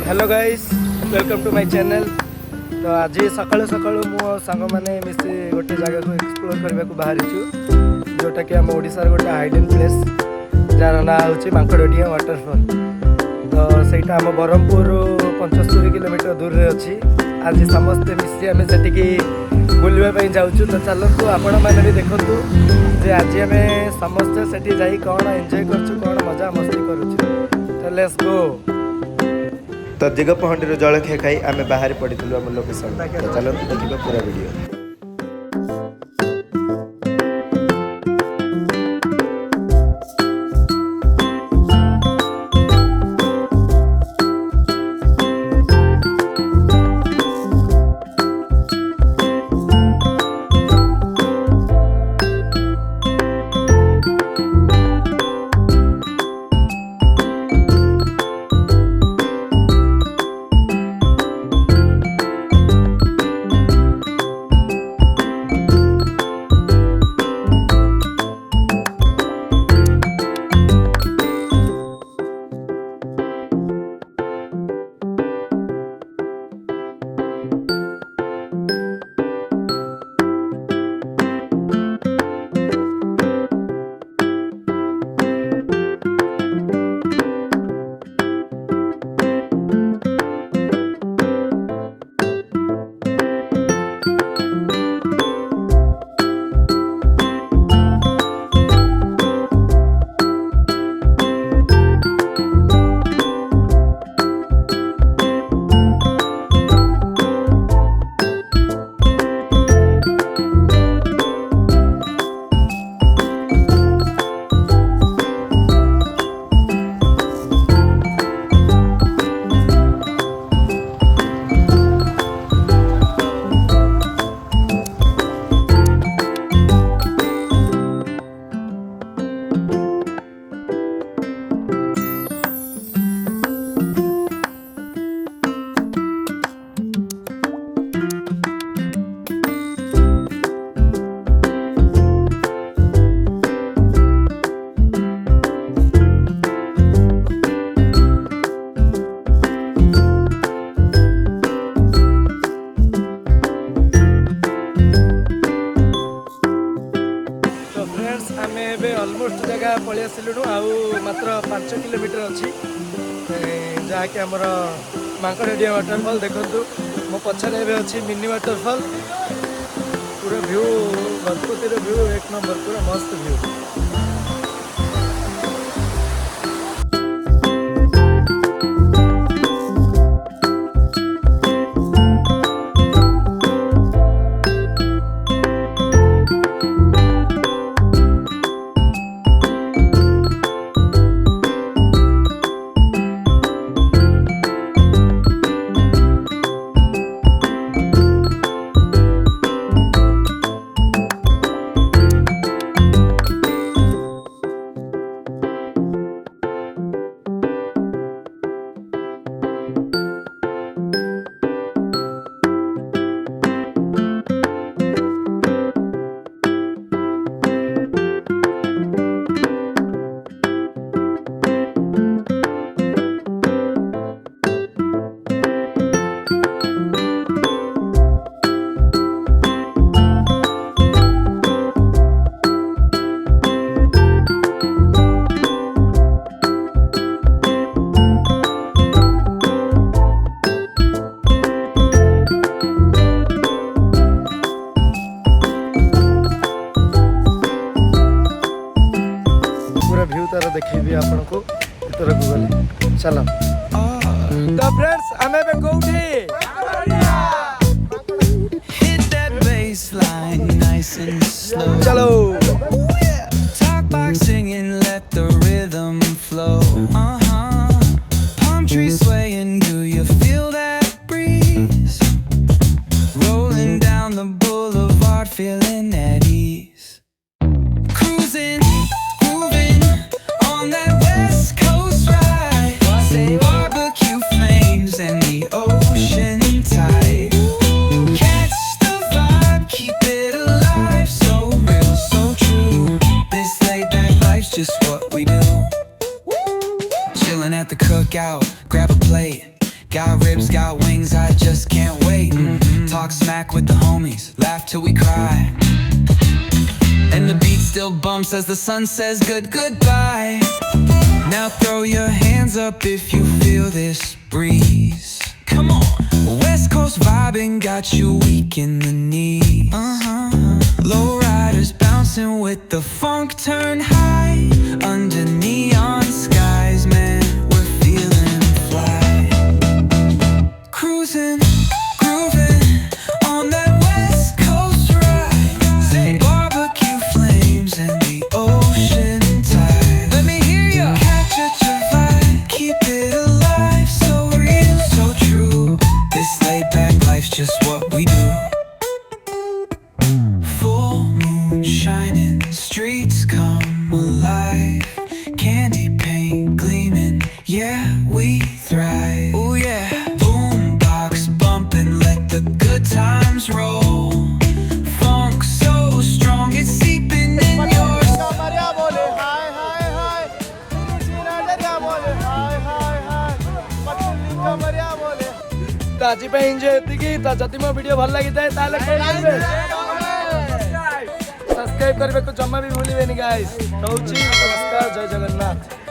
Hello guys welcome to my channel. तो आज सकाळु सकाळु मो सांग मैंने मिसी गोटे जगह को एक्सप्लोर करने को बाहरी जोटा कि आम ओडिशार गोटे हाइडन प्लेस जार ना हूँ मांकड़ डिया वाटरफॉल। तो सहीटा आम ब्रह्मपुर 75 किलोमीटर दूर रे अच्छी। आज समस्ते मिसी आम से बुलवाई जाऊँ। तो चलतु आपण मैंने भी देखु जे आज आम समस्ते से जा कौन एंजॉय कर मजा मस्ती कर। Let's go. तो दिगपहंडी जलखिया खाई आम बाहर पड़ी आम लोकेशन। चलते देखिए पूरा वीडियो। ऑलमोस्ट जगह पलि आसलुणु आउ मात्र 5 किलोमीटर अच्छी जहाँकि आमर मांकड़ डिया वाटरफॉल। देखो मो पछारे एबे अच्छी मिनी वाटरफॉल। पूरा व्यू गजपतिर व्यू एक नंबर पूरा मस्त व्यू। व्यू तार देखी आपको भर को गले। चलो तो फ्रेंड्स आम चलो talk back singing, let the rhythm flow. Palm trees swaying, do you feel that breeze? Rolling down the boulevard, feeling at ease. Cruising, moving on that west coast ride. Say barbecue flames and the ocean tide. Catch the vibe, keep it alive. So real, so true. This laid back life's just what we do. Chilling at the cookout, grab a plate. Got ribs, got wings, I just can't wait. Talk smack with the homies, laugh till we cry. And the beat still bumps as the sun says goodbye. Now throw your hands up if you feel this breeze. Come on. West Coast vibing got you weak in the knees. Low riders bouncing with the funk turn high. Under neon skies, man, we're feeling fly. Cruising, grooving on that West Coast ride. Barbecue flames and the ocean tide. Let me hear ya. Catch your vibe, keep it alive. So real, so true. This laid back life's just what we do. Full moon shining, streets come alive. Candy paint gleaming, yeah, we thrive. Oh yeah. Boombox bumping, let the good times roll. Funk so strong, it's seeping in your तो आज enjoy तो जदि मो video भल लगी थाए subscribe करने को जमा भी भूलिए गाइस। नमस्कार, जय जगन्नाथ।